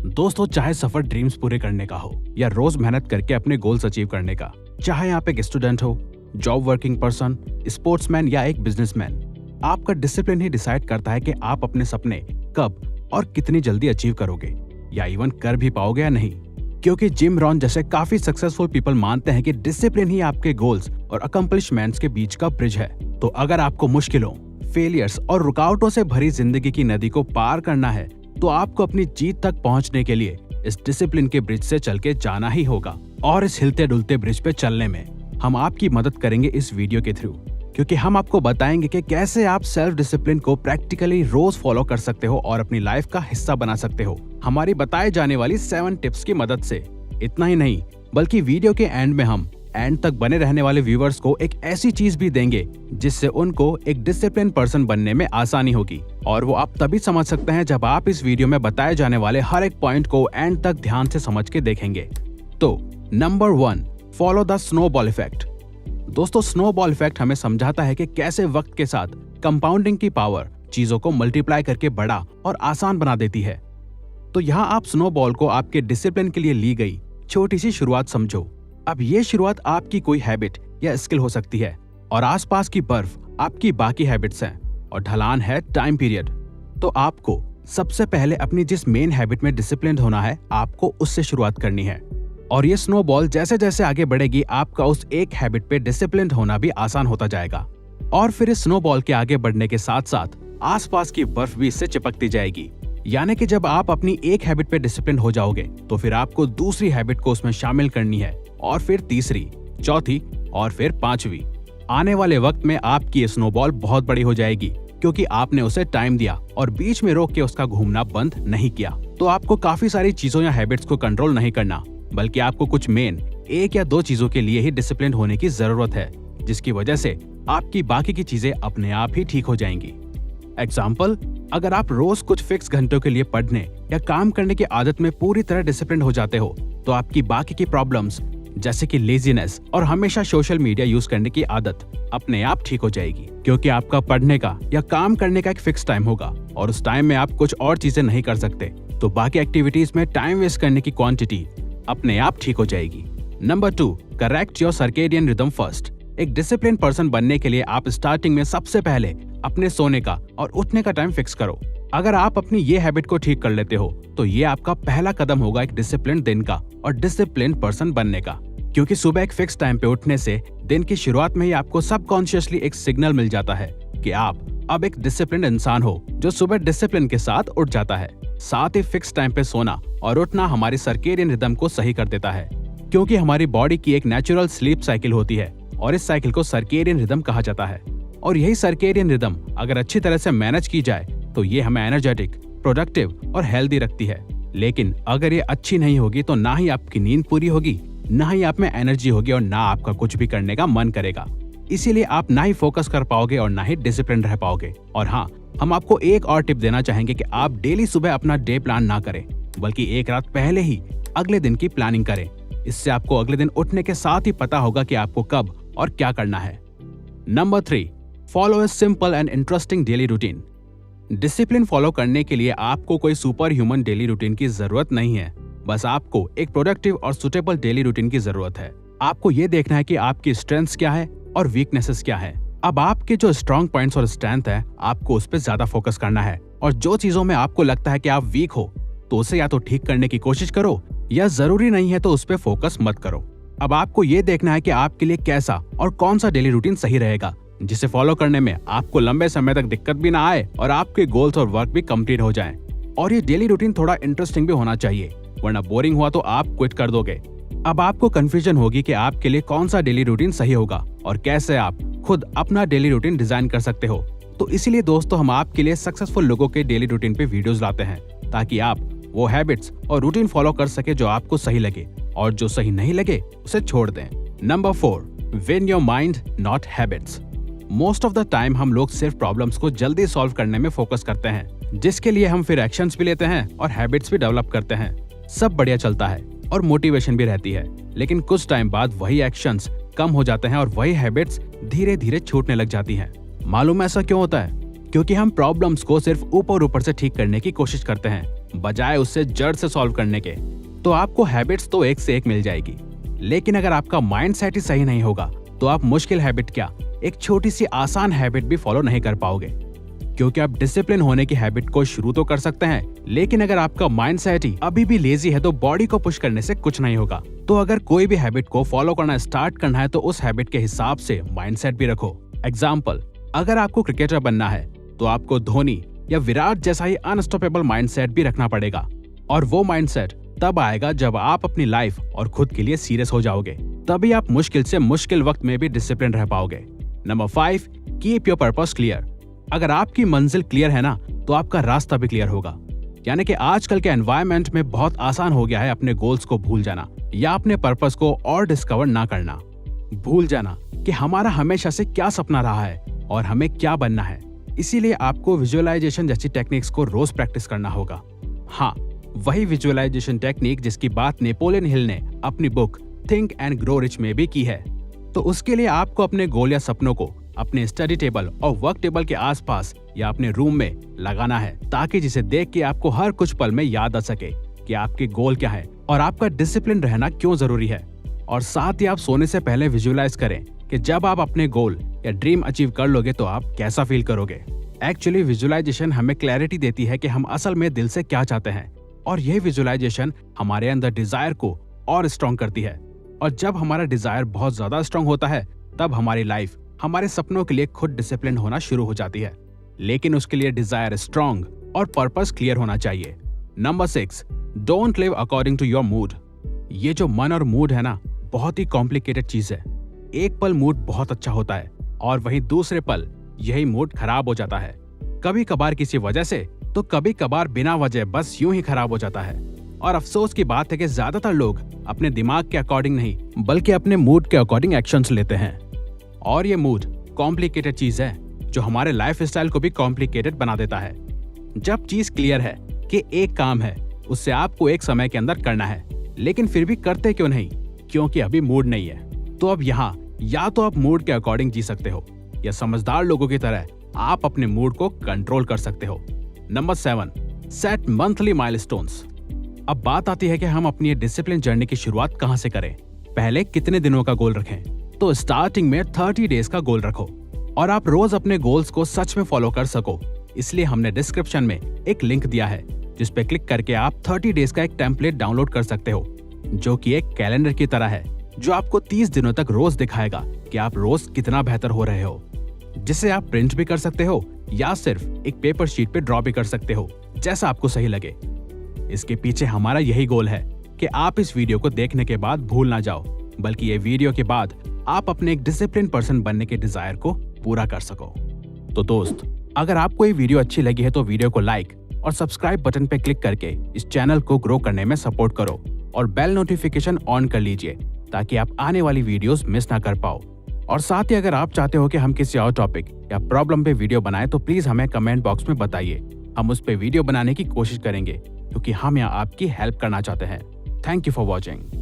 दोस्तों, चाहे सफर ड्रीम्स पूरे करने का हो या रोज मेहनत करके अपने गोल्स अचीव करने का, चाहे आप एक स्टूडेंट हो, जॉब वर्किंग पर्सन, स्पोर्ट्समैन या एक बिजनेसमैन, आपका डिसिप्लिन ही डिसाइड करता है कि आप अपने सपने कब और कितनी जल्दी अचीव करोगे या इवन कर भी पाओगे या नहीं। क्योंकि जिम रॉन जैसे काफी सक्सेसफुल पीपल मानते हैं कि डिसिप्लिन ही आपके गोल्स और अकम्प्लिशमेंट्स के बीच का ब्रिज है। तो अगर आपको मुश्किलों, फेलियर्स और रुकावटों से भरी जिंदगी की नदी को पार करना है, तो आपको अपनी जीत तक पहुंचने के लिए इस डिसिप्लिन के ब्रिज से चल के जाना ही होगा। और इस हिलते डुलते ब्रिज पे चलने में हम आपकी मदद करेंगे इस वीडियो के थ्रू, क्योंकि हम आपको बताएंगे कि कैसे आप सेल्फ डिसिप्लिन को प्रैक्टिकली रोज फॉलो कर सकते हो और अपनी लाइफ का हिस्सा बना सकते हो हमारी बताए जाने वाली 7 टिप्स की मदद से। इतना ही नहीं, बल्कि वीडियो के एंड में हम एंड तक बने रहने वाले व्यूवर्स को एक ऐसी चीज भी देंगे जिससे उनको एक डिसिप्लिन पर्सन बनने में आसानी होगी। और वो आप तभी समझ सकते हैं जब आप इस वीडियो में बताए जाने वाले हर एक पॉइंट को एंड तक ध्यान से समझ के देखेंगे। तो number 1, follow the snowball effect. दोस्तों, स्नोबॉल इफेक्ट हमें समझाता है कि कैसे वक्त के साथ कंपाउंडिंग की पावर चीजों को मल्टीप्लाई करके बड़ा और आसान बना देती है। तो यहाँ आप स्नोबॉल को आपके डिसिप्लिन के लिए ली गई छोटी सी शुरुआत समझो। अब ये शुरुआत आपकी कोई हैबिट या स्किल हो सकती है और आसपास की बर्फ आपकी बाकी हैबिट्स हैं और ढलान है टाइम पीरियड। तो आपको सबसे पहले अपनी जिस मेन हैबिट में डिसिप्लिन होना है, आपको उससे शुरुआत करनी है। और ये स्नोबॉल जैसे जैसे आगे बढ़ेगी, आपका उस एक हैबिट पे डिसिप्लिन होना भी आसान होता जाएगा। और फिर इस स्नोबॉल के आगे बढ़ने के साथ साथ आसपास की बर्फ भी इससे चिपकती जाएगी। यानी कि जब आप अपनी एक हैबिट पे डिसिप्लिन हो जाओगे, तो फिर आपको दूसरी हैबिट को उसमें शामिल करनी है, और फिर तीसरी, चौथी और फिर 5वीं। आने वाले वक्त में आपकी ये स्नोबॉल बहुत बड़ी हो जाएगी, क्योंकि आपने उसे टाइम दिया और बीच में रोक के उसका घूमना बंद नहीं किया। तो आपको काफी सारी चीजों या हैबिट्स को कंट्रोल नहीं करना, बल्कि आपको कुछ मेन 1 या 2 चीजों के लिए ही डिसिप्लिन होने की जरूरत है, जिसकी वजह से आपकी बाकी की चीजें अपने आप ही ठीक हो जाएंगी। एग्जाम्पल, अगर आप रोज कुछ फिक्स घंटों के लिए पढ़ने या काम करने की आदत में पूरी तरह डिसिप्लिन हो जाते हो, तो आपकी बाकी की प्रॉब्लम्स जैसे कि लेजीनेस और हमेशा सोशल मीडिया यूज करने की आदत अपने आप ठीक हो जाएगी, क्योंकि आपका पढ़ने का या काम करने का एक फिक्स टाइम होगा और उस टाइम में आप कुछ और चीजें नहीं कर सकते। तो बाकी एक्टिविटीज में टाइम वेस्ट करने की क्वांटिटी अपने आप ठीक हो जाएगी। Number 2, correct your circadian rhythm first. एक डिसिप्लिन पर्सन बनने के लिए आप स्टार्टिंग में सबसे पहले अपने सोने का और उठने का टाइम फिक्स करो। अगर आप अपनी ये हैबिट को ठीक कर लेते हो, तो ये आपका पहला कदम होगा एक डिसिप्लिन दिन का और डिसिप्लिन पर्सन बनने का। क्योंकि सुबह एक फिक्स टाइम पे उठने से दिन की शुरुआत में ही आपको सबकॉन्शियसली एक सिग्नल मिल जाता है कि आप अब एक डिसिप्लिन इंसान हो, जो सुबह डिसिप्लिन के साथ उठ जाता है। साथ ही फिक्स टाइम पे सोना और उठना हमारी सर्केडियन रिदम को सही कर देता है, क्योंकि हमारी बॉडी की एक नेचुरल स्लीप साइकिल होती है और इस साइकिल को सर्केडियन रिदम कहा जाता है। और यही सर्केडियन रिदम अगर अच्छी तरह से मैनेज की जाए, तो ये हमें एनर्जेटिक, प्रोडक्टिव और हेल्दी रखती है। लेकिन अगर ये अच्छी नहीं होगी, तो ना ही आपकी नींद पूरी होगी, ना ही आप में एनर्जी होगी और ना आपका कुछ भी करने का मन करेगा। इसीलिए आप ना ही फोकस कर पाओगे और ना ही डिसिप्लिन रह पाओगे। और हाँ, हम आपको एक और टिप देना चाहेंगे कि आप डेली सुबह अपना डे प्लान ना करें, बल्कि एक रात पहले ही अगले दिन की प्लानिंग करें। इससे आपको अगले दिन उठने के साथ ही पता होगा कि आपको कब और क्या करना है। Number 3, follow a simple and interesting daily routine. Discipline follow करने के लिए आपको कोई सुपर ह्यूमन डेली रूटीन की जरूरत नहीं है, बस आपको एक प्रोडक्टिव और सुटेबल डेली रूटीन की जरूरत है। आपको ये देखना है कि आपकी स्ट्रेंथ्स क्या है और वीकनेसेस क्या है। अब आपके जो स्ट्रॉन्ग पॉइंट्स और स्ट्रेंथ है, आपको उस पर ज्यादा फोकस करना है, और जो चीजों में आपको लगता है कि आप वीक हो, तो उसे या तो ठीक करने की कोशिश करो, या जरूरी नहीं है तो उस पर फोकस मत करो। अब आपको ये देखना है कि आपके लिए कैसा और कौन सा डेली रूटीन सही रहेगा, जिसे फॉलो करने में आपको लंबे समय तक दिक्कत भी ना आए और आपके गोल्स और वर्क भी कंप्लीट हो जाएं। और ये डेली रूटीन थोड़ा इंटरेस्टिंग भी होना चाहिए, वरना बोरिंग हुआ तो आप क्विट कर दोगे। अब आपको कंफ्यूजन होगी कि आपके लिए कौन सा डेली रूटीन सही होगा और कैसे आप खुद अपना डेली रूटीन डिजाइन कर सकते हो। तो इसीलिए दोस्तों, हम आपके लिए सक्सेसफुल लोगों के डेली रूटीन पे वीडियोस लाते हैं, ताकि आप वो हैबिट्स और रूटीन फॉलो कर सके जो आपको सही लगे, और जो सही नहीं लगे उसे छोड़ दें। Number 4, win your mind not habits. Most of the time हम लोग सिर्फ प्रॉब्लम्स को जल्दी सॉल्व करने में फोकस करते हैं, जिसके लिए हम फिर एक्शंस भी लेते हैं और हैबिट्स भी डेवलप करते हैं। सब बढ़िया चलता है और मोटिवेशन भी रहती है, लेकिन कुछ टाइम बाद वही एक्शंस कम हो जाते हैं और वही हैबिट्स धीरे धीरे छूटने लग जाती हैं। मालूम है ऐसा क्यों होता है? क्योंकि हम प्रॉब्लम्स को सिर्फ ऊपर ऊपर से ठीक करने की कोशिश करते हैं, बजाय उससे जड़ से सॉल्व करने के, तो आपको हैबिट्स तो एक से एक मिल जाएगी। लेकिन अगर आपका माइंडसेट ही सही नहीं होगा तो आप मुश्किल हैबिट क्या, एक छोटी सी आसान हैबिट भी फॉलो नहीं कर पाओगे। क्योंकि आप डिसिप्लिन होने की हैबिट को शुरू तो कर सकते हैं, लेकिन अगर आपका माइंडसेट ही अभी भी लेजी है तो बॉडी को पुश करने से कुछ नहीं होगा। तो अगर कोई भी हैबिट को फॉलो करना स्टार्ट करना है तो उस हैबिट के हिसाब से माइंडसेट भी रखो। एग्जाम्पल, अगर आपको क्रिकेटर बनना है तो आपको धोनी या विराट जैसा ही अनस्टॉपेबल माइंडसेट भी रखना पड़ेगा। और वो माइंडसेट तब आएगा जब आप अपनी लाइफ और खुद के लिए सीरियस हो जाओगे। तभी आप मुश्किल से मुश्किल वक्त में भी डिसिप्लिन रह पाओगे। Number 5, keep your purpose clear. अगर आपकी मंजिल क्लियर है ना तो आपका रास्ता भी क्लियर होगा। यानी कि आजकल के एनवायरनमेंट में बहुत आसान हो गया है अपने गोल्स को भूल जाना या अपने पर्पस को और डिस्कवर ना करना। भूल जाना कि हमारा हमेशा से क्या सपना रहा है और हमें क्या बनना है। इसीलिए आपको विजुअलाइजेशन जैसी टेक्निक्स को रोज प्रैक्टिस करना होगा। हाँ, वही विजुअलाइजेशन टेक्निक जिसकी बात नेपोलियन हिल ने अपनी book think and grow rich में भी की है। तो उसके लिए आपको अपने गोल या सपनों को अपने स्टडी टेबल और वर्क टेबल के आसपास या अपने रूम में लगाना है, ताकि जिसे देख के आपको हर कुछ पल में याद आ सके कि आपके गोल क्या है और आपका डिसिप्लिन रहना क्यों जरूरी है। और साथ ही आप सोने से पहले विजुअलाइज करें कि जब आप अपने गोल या ड्रीम अचीव कर लोगे तो आप कैसा फील करोगे। एक्चुअली विजुअलाइजेशन हमें क्लैरिटी देती है कि हम असल में दिल से क्या चाहते हैं, और यह विजुअलाइजेशन हमारे अंदर डिजायर को और स्ट्रॉन्ग करती है। और जब हमारा डिजायर बहुत ज्यादा स्ट्रॉन्ग होता है तब हमारी लाइफ हमारे सपनों के लिए खुद डिसिप्लिन होना शुरू हो जाती है। लेकिन उसके लिए डिजायर स्ट्रॉन्ग और पर्पस क्लियर होना चाहिए। Number 6, don't live according to your mood. ये जो मन और मूड है ना, बहुत ही कॉम्प्लिकेटेड चीज है। एक पल मूड बहुत अच्छा होता है और वहीं दूसरे पल यही मूड खराब हो जाता है। कभी कभार किसी वजह से तो कभी कभार बिना वजह बस यूं ही खराब हो जाता है। और अफसोस की बात है कि ज्यादातर लोग अपने दिमाग के अकॉर्डिंग नहीं बल्कि अपने मूड के अकॉर्डिंग एक्शंस लेते हैं। और ये मूड कॉम्प्लिकेटेड चीज है जो हमारे लाइफ स्टाइल को भी कॉम्प्लिकेटेड बना देता है। जब चीज क्लियर है कि एक काम है उससे आपको एक समय के अंदर करना है, लेकिन फिर भी करते क्यों नहीं? क्योंकि अभी मूड नहीं है। तो अब यहाँ या तो आप मूड के अकॉर्डिंग जी सकते हो या समझदार लोगों की तरह आप अपने मूड को कंट्रोल कर सकते हो। Number 7, set monthly milestones. अब बात आती है कि हम अपनी डिसिप्लिन जर्नी की शुरुआत कहां से करें। पहले कितने दिनों का गोल रखें? तो स्टार्टिंग में 30 डेज का गोल रखो और आप रोज अपने गोल्स को सच में फॉलो कर सको। इसलिए हमने डिस्क्रिप्शन में एक लिंक दिया है जिस पे क्लिक करके आप 30 डेज का एक टेम्पलेट डाउनलोड कर सकते हो, जो कि एक कैलेंडर की तरह है, जो आपको 30 दिनों तक रोज दिखाएगा कि आप रोज कितना बेहतर हो रहे हो, जिसे आप प्रिंट भी कर सकते हो या सिर्फ एक पेपर शीट पे ड्रॉ भी कर सकते हो, जैसा आपको सही लगे। इसके पीछे हमारा यही गोल है कि आप इस वीडियो को देखने के बाद भूल ना जाओ, बल्कि ये वीडियो के बाद आप अपने एक डिसिप्लिन पर्सन बनने के डिजायर को पूरा कर सको। तो दोस्त, अगर आपको ये वीडियो अच्छी लगी है तो वीडियो को लाइक और सब्सक्राइब बटन पे क्लिक करके इस चैनल को ग्रो करने में सपोर्ट करो और बेल नोटिफिकेशन ऑन कर लीजिए ताकि आप आने वाली वीडियोस मिस ना कर पाओ। और साथ ही अगर आप चाहते हो कि हम किसी और टॉपिक या प्रॉब्लम पे वीडियो बनाएं तो प्लीज हमें कमेंट बॉक्स में बताइए। हम उस पे वीडियो बनाने की कोशिश करेंगे क्योंकि हम यहाँ आपकी हेल्प करना चाहते हैं। Thank you for watching.